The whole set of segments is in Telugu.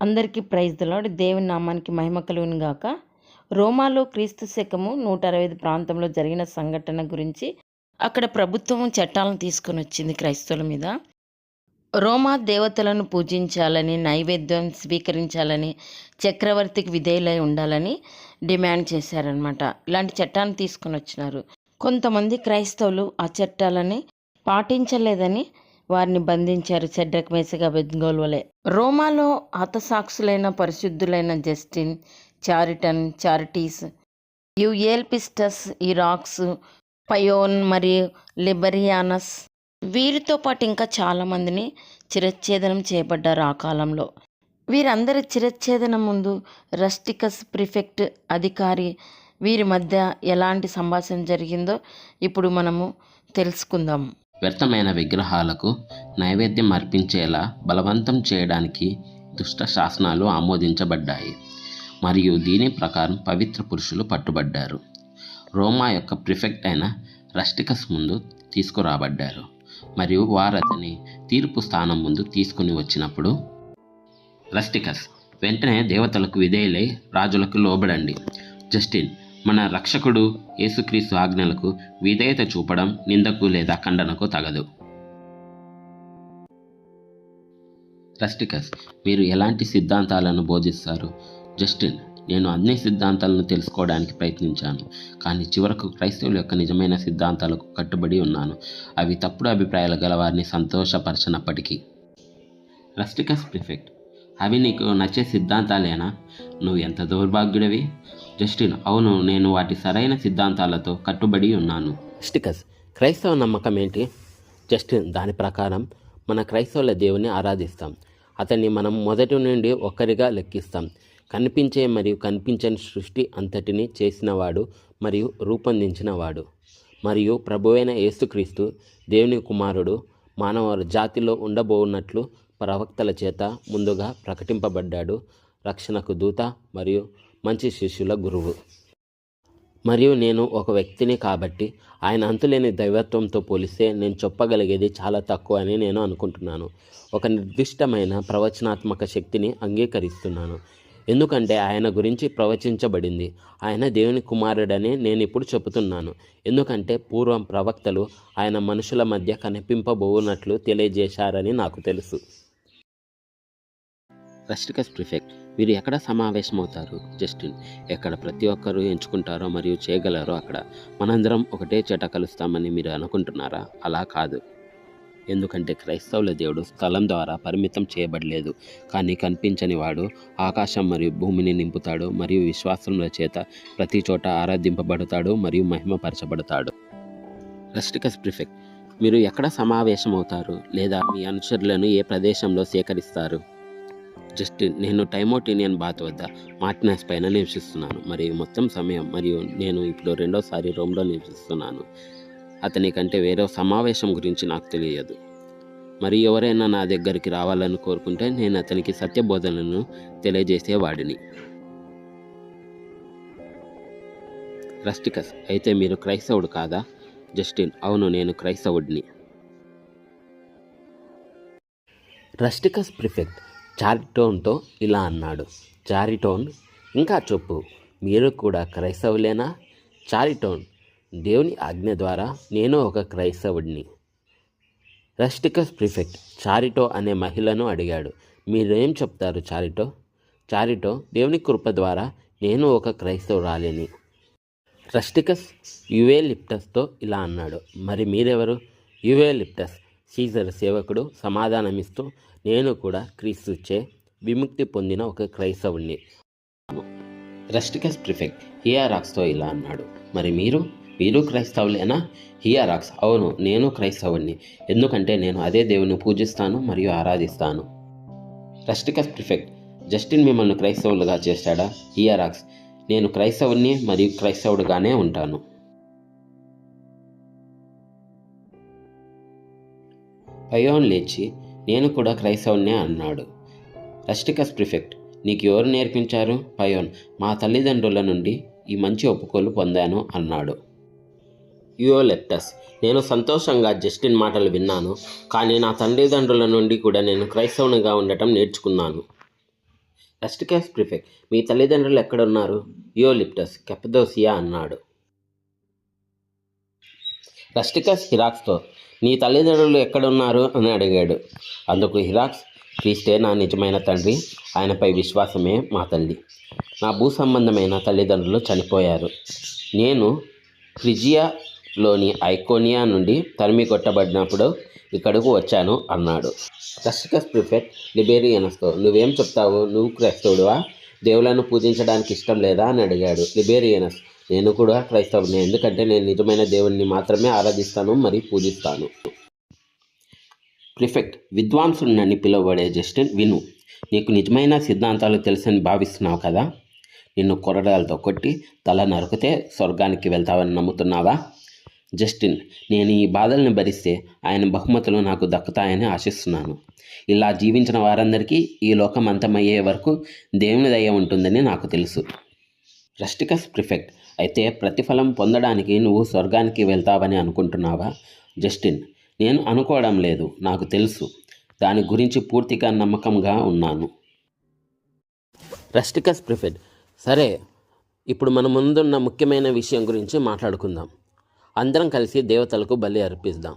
అందరికీ ప్రైజ్ ది లార్డ్. దేవుని నామానికి మహిమ కలుగును గాక. రోమాలో క్రీస్తు శకము 165 ప్రాంతంలో జరిగిన సంఘటన గురించి అక్కడ ప్రభుత్వం చట్టాలను తీసుకొని వచ్చింది క్రైస్తవుల మీద. రోమా దేవతలను పూజించాలని, నైవేద్యం స్వీకరించాలని, చక్రవర్తికి విధేయులై ఉండాలని డిమాండ్ చేశారనమాట. ఇలాంటి చట్టాన్ని తీసుకొని వచ్చినారు. కొంతమంది క్రైస్తవులు ఆ చట్టాలని పాటించలేదని వారిని బంధించారు. షడ్రక్, మేషక్, అబేద్నెగోల వలె. రోమాలో హతసాక్షులైన పరిశుద్ధులైన జస్టిన్, చారిటీస్, యూయేల్పిస్టస్, ఇరాక్స్, పయోన్ మరియు లిబరియానస్ వీరితో పాటు ఇంకా చాలామందిని చిరచ్ఛేదనం చేయబడ్డారు ఆ కాలంలో. వీరందరి చిరచ్ఛేదనం ముందు రస్టికస్ ప్రిఫెక్ట్ అధికారి వీరి మధ్య ఎలాంటి సంభాషణ జరిగిందో ఇప్పుడు మనము తెలుసుకుందాం. వ్యర్థమైన విగ్రహాలకు నైవేద్యం అర్పించేలా బలవంతం చేయడానికి దుష్ట శాసనాలు ఆమోదించబడ్డాయి మరియు దీని ప్రకారం పవిత్ర పురుషులు పట్టుబడ్డారు. రోమా యొక్క ప్రిఫెక్ట్ అయిన రస్టికస్ ముందు తీసుకురాబడ్డారు మరియు వారు అతని తీర్పు స్థానం ముందు తీసుకుని వచ్చినప్పుడు రస్టికస్ వెంటనే దేవతలకు విధేయులై రాజులకు లోబడండి. జస్టిన్ మన రక్షకుడు యేసుక్రీస్తు ఆజ్ఞలకు విధేయత చూపడం నిందకు లేదా ఖండనకు తగదు. రస్టికస్ మీరు ఎలాంటి సిద్ధాంతాలను బోధిస్తారు? జస్టిన్ నేను అన్ని సిద్ధాంతాలను తెలుసుకోవడానికి ప్రయత్నించాను, కానీ చివరకు క్రైస్తవుల యొక్క నిజమైన సిద్ధాంతాలకు కట్టుబడి ఉన్నాను. అవి తప్పుడు అభిప్రాయాలు గల వారిని సంతోషపరచనప్పటికీ. రస్టికస్ ప్రిఫెక్ట్ అవి నీకు నచ్చే సిద్ధాంతాలేనా? నువ్వు ఎంత దౌర్భాగ్యుడివి. జస్టిన్ అవును, నేను వాటి సరైన సిద్ధాంతాలతో కట్టుబడి ఉన్నాను. రస్టికస్ క్రైస్తవ నమ్మకం ఏంటి? జస్టిన్ దాని ప్రకారం మన క్రైస్తవుల దేవుని ఆరాధిస్తాం. అతన్ని మనం మొదటి నుండి ఒక్కరిగా లెక్కిస్తాం. కనిపించే మరియు కనిపించని సృష్టి అంతటిని చేసినవాడు మరియు రూపొందించినవాడు మరియు ప్రభువైన యేసుక్రీస్తు దేవుని కుమారుడు మానవ జాతిలో ఉండబోన్నట్లు ప్రవక్తల చేత ముందుగా ప్రకటింపబడ్డాడు. రక్షణకు దూత మరియు మంచి శిష్యుల గురువు. మరియు నేను ఒక వ్యక్తిని కాబట్టి ఆయన అంతులేని దైవత్వంతో పోలిస్తే నేను చెప్పగలిగేది చాలా తక్కువ అని నేను అనుకుంటున్నాను. ఒక నిర్దిష్టమైన ప్రవచనాత్మక శక్తిని అంగీకరిస్తున్నాను, ఎందుకంటే ఆయన గురించి ప్రవచించబడింది. ఆయన దేవుని కుమారుడని నేను ఇప్పుడు చెబుతున్నాను, ఎందుకంటే పూర్వం ప్రవక్తలు ఆయన మనుషుల మధ్య కనిపింపబోనట్లు తెలియజేశారని నాకు తెలుసు. రస్టికస్ ప్రిఫెక్ట్ వీరు ఎక్కడ సమావేశమవుతారు? జస్టిన్ ఎక్కడ ప్రతి ఒక్కరూ ఎంచుకుంటారో మరియు చేయగలరో అక్కడ. మనందరం ఒకటే చోట కలుస్తామని మీరు అనుకుంటున్నారా? అలా కాదు, ఎందుకంటే క్రైస్తవుల దేవుడు స్థలం ద్వారా పరిమితం చేయబడలేదు, కానీ కనిపించని వాడు ఆకాశం మరియు భూమిని నింపుతాడు మరియు విశ్వాసముల చేత ప్రతి చోట ఆరాధింపబడతాడు మరియు మహిమపరచబడతాడు. రస్టికస్ ప్రిఫెక్ట్ మీరు ఎక్కడ సమావేశమవుతారు లేదా మీ అనుచరులను ఏ ప్రదేశంలో సేకరిస్తారు? జస్టిన్ నేను టైమోటీనియన్ బాత్ వద్ద మార్టినస్ పైన నివసిస్తున్నాను మరియు మొత్తం సమయం మరియు నేను ఇప్పుడు రెండోసారి రోమ్లో నివసిస్తున్నాను. అతని కంటే వేరే సమావేశం గురించి నాకు తెలియదు. మరి ఎవరైనా నా దగ్గరికి రావాలని కోరుకుంటే నేను అతనికి సత్యబోధనను తెలియజేసేవాడిని. రస్టికస్ అయితే మీరు క్రైస్తవుడు కాదా? జస్టిన్ అవును, నేను క్రైస్తవుడిని. రస్టికస్ ప్రిఫెక్ట్ చారిటోన్తో ఇలా అన్నాడు. చారిటోన్ ఇంకా చెప్పు, మీరు కూడా క్రైస్తవులేనా? చారిటోన్ దేవుని ఆజ్ఞ ద్వారా నేను ఒక క్రైస్తవుడిని. రస్టికస్ ప్రిఫెక్ట్ చారిటో అనే మహిళను అడిగాడు, మీరేం చెప్తారు చారిటో? చారిటో దేవుని కృప ద్వారా నేను ఒక క్రైస్తవురాలిని. రస్టికస్ యూయేలిప్టస్తో ఇలా అన్నాడు, మరి మీరెవరు? యూయేలిప్టస్ సీజర్ సేవకుడు సమాధానమిస్తూ, నేను కూడా క్రీస్తుచే విముక్తి పొందిన ఒక క్రైస్తవుణ్ణి. రస్టికస్ ప్రిఫెక్ట్ హియరాక్స్తో ఇలా అన్నాడు, మరి మీరు క్రైస్తవులేనా? హియరాక్స్ అవును, నేను క్రైస్తవుణ్ణి, ఎందుకంటే నేను అదే దేవుని పూజిస్తాను మరియు ఆరాధిస్తాను. రస్టికస్ ప్రిఫెక్ట్ జస్టిన్ మిమ్మల్ని క్రైస్తవులుగా చేశాడా? హియరాక్స్ నేను క్రైస్తవుణ్ణి మరియు క్రైస్తవుడుగానే ఉంటాను. పయోన్ లేచి నేను కూడా క్రైస్తవుణ్ణే అన్నాడు. రస్టికస్ ప్రిఫెక్ట్ నీకు ఎవరు నేర్పించారు? పయోన్ మా తల్లిదండ్రుల నుండి ఈ మంచి ఒప్పుకోలు పొందాను అన్నాడు. యూయోలెప్టస్ నేను సంతోషంగా జస్టిన్ మాటలు విన్నాను, కానీ నా తల్లిదండ్రుల నుండి కూడా నేను క్రైస్తవునిగా ఉండటం నేర్చుకున్నాను. రస్టికస్ ప్రిఫెక్ట్, మీ తల్లిదండ్రులు ఎక్కడున్నారు? యూలిప్టస్, కెపదోసియా అన్నాడు. రస్టికస్ హిరాక్స్తో, నీ తల్లిదండ్రులు ఎక్కడున్నారు అని అడిగాడు. అందుకు హిరాక్స్, క్రీస్తే నా నిజమైన తండ్రి, ఆయనపై విశ్వాసమే మా తల్లి. నా భూ సంబంధమైన తల్లిదండ్రులు చనిపోయారు. నేను ఫ్రిజియాలోని ఐకోనియా నుండి తరిమి కొట్టబడినప్పుడు ఇక్కడకు వచ్చాను అన్నాడు. రస్టికస్ ప్రిఫెక్ట్ లిబేరియనస్తో, నువ్వేం చెప్తావు? నువ్వు క్రైస్తవుడువా? దేవులను పూజించడానికి ఇష్టం లేదా అని అడిగాడు. లిబేరియనస్, నేను కూడా క్రైస్తవుని, ఎందుకంటే నేను నిజమైన దేవుణ్ణి మాత్రమే ఆరాధిస్తాను మరియు పూజిస్తాను. ప్రిఫెక్ట్, విద్వాంసుడినని పిలువబడే జస్టిన్, విను. నీకు నిజమైన సిద్ధాంతాలు తెలుసని భావిస్తున్నావు కదా? నిన్ను కొరడాలతో కొట్టి తల నరికితే స్వర్గానికి వెళ్తావని నమ్ముతున్నావా? జస్టిన్, నేను ఈ బాధల్ని భరిస్తే ఆయన బహుమతులు నాకు దక్కుతాయని ఆశిస్తున్నాను. ఇలా జీవించిన వారందరికీ ఈ లోకం అంతమయ్యే వరకు దేవుని దయ ఉంటుందని నాకు తెలుసు. రస్టికస్ ప్రిఫెక్ట్, అయితే ప్రతిఫలం పొందడానికి నువ్వు స్వర్గానికి వెళ్తావని అనుకుంటున్నావా? జస్టిన్, నేను అనుకోవడం లేదు, నాకు తెలుసు. దాని గురించి పూర్తిగా నమ్మకంగా ఉన్నాను. రస్టికస్ ప్రిఫెక్ట్, సరే, ఇప్పుడు మన ముందున్న ముఖ్యమైన విషయం గురించి మాట్లాడుకుందాం. అందరం కలిసి దేవతలకు బలి అర్పిద్దాం.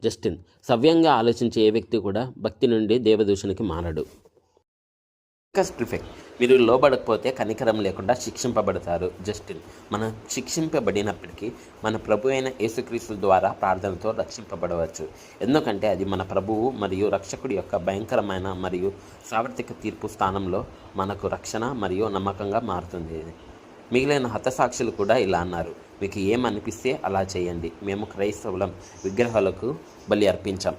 జస్టిన్, సవ్యంగా ఆలోచించే ఏ వ్యక్తి కూడా భక్తి నుండి దేవదూషణకి మారడు. రస్టికస్ ప్రిఫెక్ట్, మీరు లోబడకపోతే కనికరం లేకుండా శిక్షింపబడతారు. జస్టిన్, మనం శిక్షింపబడినప్పటికీ మన ప్రభు అయిన యేసుక్రీస్తు ద్వారా ప్రార్థనతో రక్షింపబడవచ్చు. ఎందుకంటే అది మన ప్రభువు మరియు రక్షకుడి యొక్క భయంకరమైన మరియు సార్వత్రిక తీర్పు స్థానంలో మనకు రక్షణ మరియు నమ్మకంగా మారుతుంది. మిగిలిన హతసాక్షులు కూడా ఇలా అన్నారు, మీకు ఏమనిపిస్తే అలా చేయండి, మేము క్రైస్తవులం, విగ్రహాలకు బలి అర్పించాం.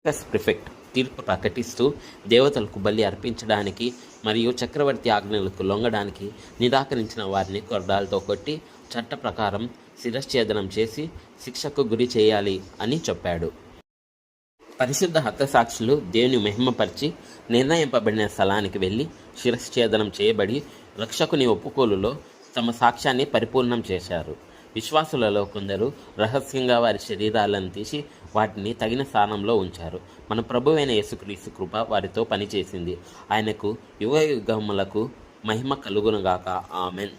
రస్టికస్ ప్రిఫెక్ట్ తీర్పు ప్రకటిస్తూ, దేవతలకు బలి అర్పించడానికి మరియు చక్రవర్తి ఆజ్ఞలకు లొంగడానికి నిరాకరించిన వారిని కొరడాలతో కొట్టి చట్ట ప్రకారం శిరశ్ఛేదనం చేసి శిక్షకు గురి చేయాలి అని చెప్పాడు. పరిశుద్ధ హతసాక్షులు దేవుని మహిమపరిచి నిర్ణయింపబడిన స్థలానికి వెళ్ళి శిరశ్ఛేదనం చేయబడి రక్షకుని ఒప్పుకోలులో తమ సాక్ష్యాన్ని పరిపూర్ణం చేశారు. విశ్వాసులలో కొందరు రహస్యంగా వారి శరీరాలను తీసి వాటిని తగిన స్థానంలో ఉంచారు. మన ప్రభువైన యేసుక్రీస్తు కృప వారితో పనిచేసింది. ఆయనకు యుగ యుగములకు మహిమ కలుగునుగాక. ఆమెన్.